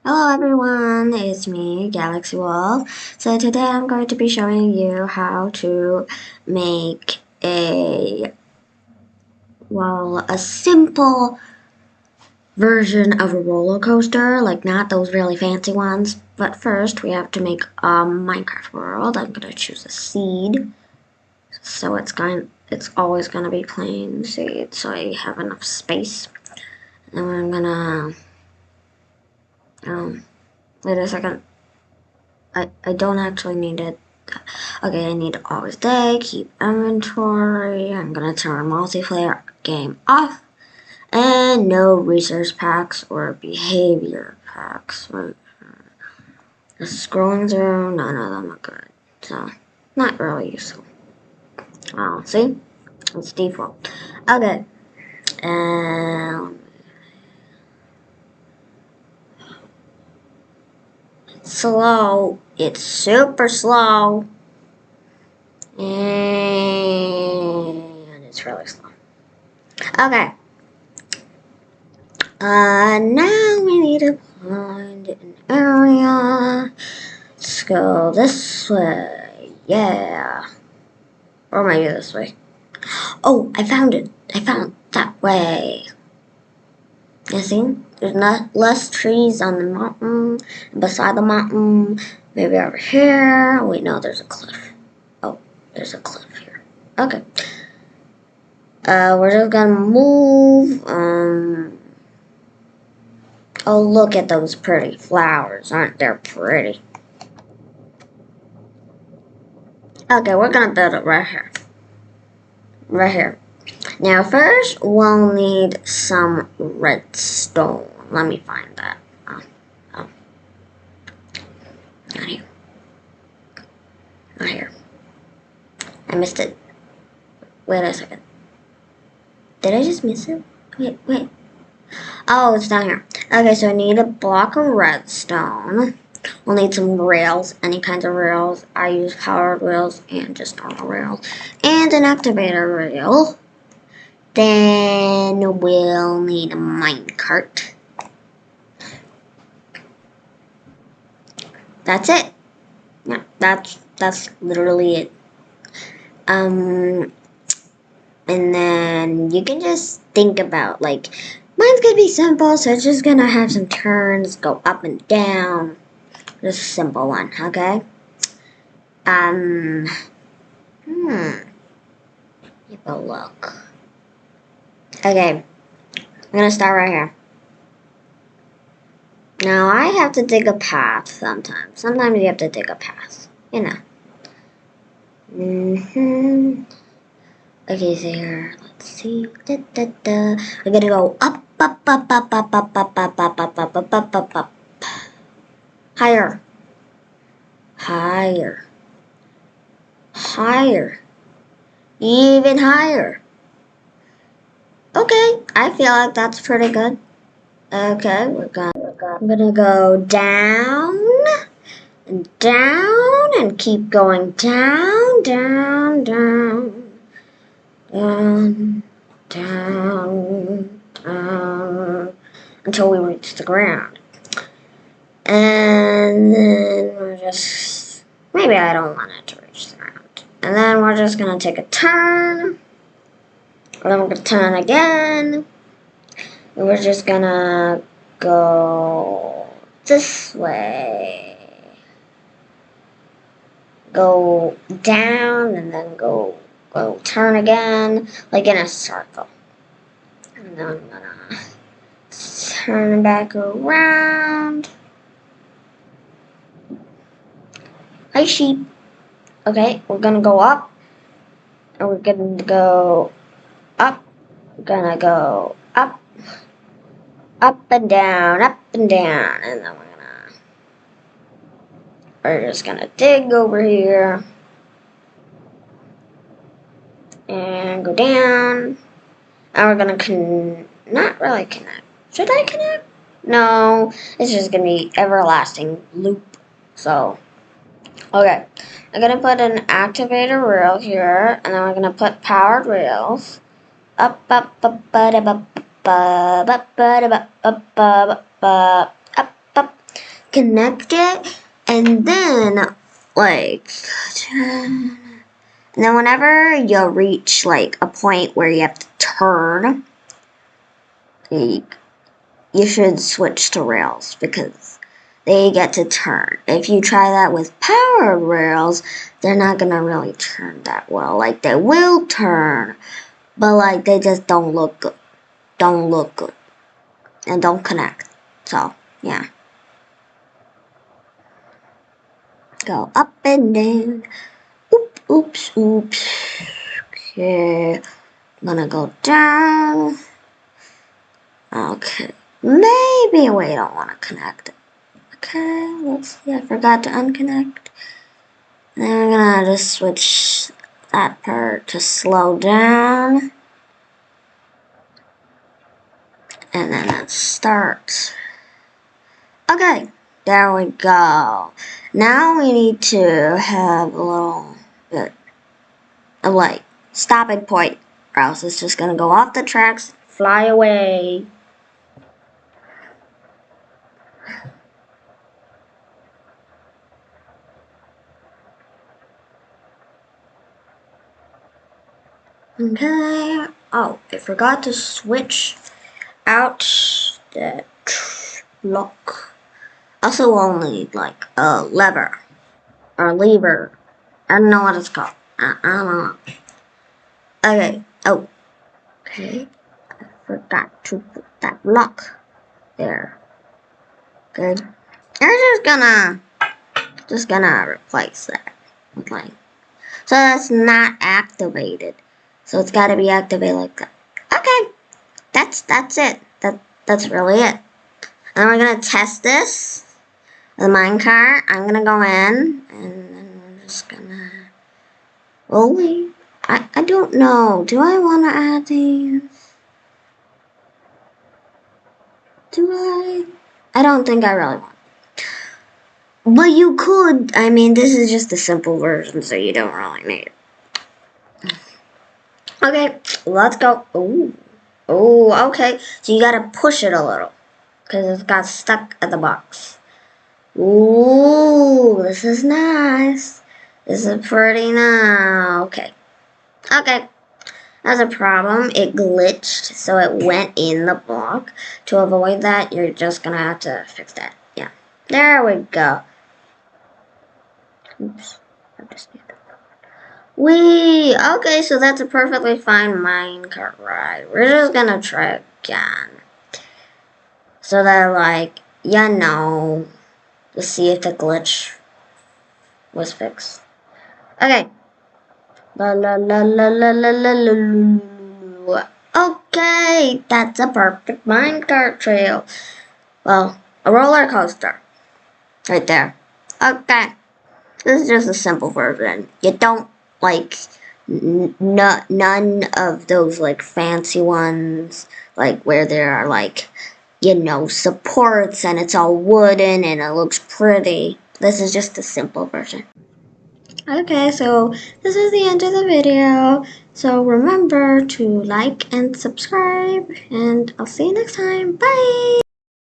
Hello everyone, it's me, Galaxy Wolf. So today I'm going to be showing you how to make a simple version of a roller coaster, like not those really fancy ones. But first we have to make a Minecraft world. I'm gonna choose a seed. So it's always gonna be plain seed, so I have enough space. And I'm gonna, wait a second. I don't actually need it. Okay, I need always day, keep inventory. I'm gonna turn multiplayer game off. And no research packs or behavior packs. Right. Just scrolling through, none of them are good. So, not really useful. Oh, see? It's default. Okay. And slow. It's super slow. And it's really slow. Okay. Now we need to find an area. Let's go this way. Yeah. Or maybe this way. Oh, I found it. I found that way. You see? There's not less trees on the mountain. Beside the mountain. Maybe over here. Wait, no, there's a cliff. Oh, there's a cliff here. Okay. We're just gonna move. Oh, look at those pretty flowers. Aren't they pretty? Okay, we're gonna build it right here. Right here. Now, first, we'll need some redstone. Let me find that. Oh. Not here. Not here. I missed it. Wait a second. Did I just miss it? Wait. Oh, it's down here. Okay, so I need a block of redstone. We'll need some rails, any kinds of rails. I use powered rails and just normal rails. And an activator rail. Then we'll need a minecart. That's it. Yeah, that's literally it. And then you can just think about mine's gonna be simple, so it's just gonna have some turns, go up and down. Just a simple one, okay? Give a look. Okay, I'm gonna start right here. Now I have to dig a path sometimes. Sometimes you have to dig a path, you know. Okay, so here, let's see. We're gonna go up. Higher. Higher. Higher. Even higher. Okay, I feel like that's pretty good. Okay, I'm gonna go down and down and keep going down, down, down, down, down, down, until we reach the ground. And then we're just, maybe I don't want it to reach the ground. And then we're just gonna take a turn. And then we're gonna turn again. And we're just gonna go this way. Go down and then go turn again, like in a circle. And then I'm gonna turn back around. Hi, sheep. Okay, we're gonna go up. And we're gonna go up. We're gonna go up. Up and down, up and down. And then we're just gonna dig over here. And go down. And we're gonna not really connect. Should I connect? No, it's just gonna be everlasting loop. So, okay. I'm gonna put an activator rail here, and then we're gonna put powered rails. Up, up, up, up, up, up, up, up, up, up, up, up, up. connect it, and then like, and then whenever you reach like a point where you have to turn, you should switch to rails because they get to turn. If you try that with powered rails, they're not gonna really turn that well. Like they will turn, but like they just don't look good. Don't look good. And don't connect. So yeah. Go up and down. Oops, oops. Okay. I'm gonna go down. Okay. Maybe we don't want to connect it. Okay, let's see. I forgot to unconnect. Then we're gonna just switch that part to slow down. And then it starts. Okay, there we go. Now we need to have a little bit of like stopping point, or else it's just gonna go off the tracks, fly away. Okay. Oh, I forgot to switch out the lock. Also, we'll need like a lever or lever. I don't know what it's called. I don't know. Okay. Oh. Okay. I forgot to put that lock there. Good. I'm just gonna replace that with like, so that's not activated. So it's gotta be activated like that. Okay. That's it. That's really it. And we're gonna test this. The minecart. I'm gonna go in and then we're just gonna rolling. I don't know. Do I wanna add these? Do I? I don't think I really want. But you could. I mean, this is just a simple version, so you don't really need it. Okay, let's go. Ooh. Oh, okay. So you gotta push it a little. Because it's got stuck at the box. Ooh, this is nice. This is pretty nice. Okay. Okay. That's a problem. It glitched, so it went in the block. To avoid that, you're just gonna have to fix that. Yeah. There we go. Oops. I just need to. Wee! Okay, so that's a perfectly fine minecart ride. We're just gonna try again. So that, like, to see if the glitch was fixed. Okay. La la la la la la la la. Okay, that's a perfect minecart trail. Well, a roller coaster. Right there. Okay. This is just a simple version. You don't like none of those like fancy ones, like where there are like, supports and it's all wooden and it looks pretty. This is just a simple version. Okay, so this is the end of the video. So remember to like and subscribe, and I'll see you next time. Bye!